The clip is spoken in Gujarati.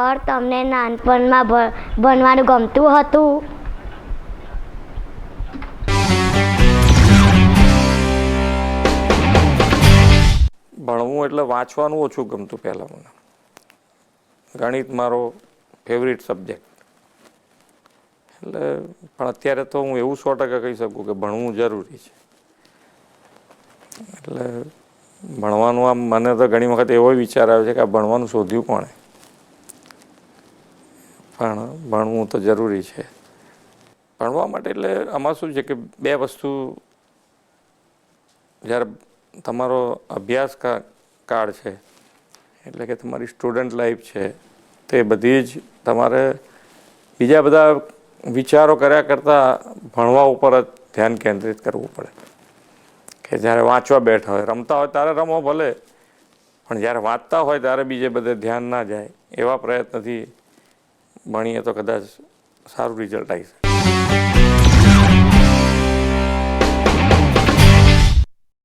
સર, તમને નાનપણમાં ભણવાનું ગમતું હતું? ભણવું એટલે વાંચવાનું ઓછું ગમતું પહેલાં મને. ગણિત મારો ફેવરિટ સબ્જેક્ટ. એટલે પણ અત્યારે તો હું એવું 100% કહી શકું કે ભણવું જરૂરી છે. એટલે ભણવાનું આમ મને તો ઘણી વખત એવો વિચાર આવે છે કે આ ભણવાનું શોધ્યું કોણે, પણ ભણવું તો જરૂરી છે. ભણવા માટે એટલે આમાં શું છે કે બે વસ્તુ, જ્યારે તમારો અભ્યાસ કાળ છે એટલે કે તમારી સ્ટુડન્ટ લાઈફ છે, તે બધી જ તમારે બીજા બધા વિચારો કર્યા કરતાં ભણવા ઉપર જ ધ્યાન કેન્દ્રિત કરવું પડે. કે જ્યારે વાંચવા બેઠા હોય, રમતા હોય ત્યારે રમો ભલે, પણ જ્યારે વાંચતા હોય ત્યારે બીજે બધે ધ્યાન ના જાય. એવા પ્રયત્નથી ભણીએ તો કદાચ સારું રિઝલ્ટ આવી શકે.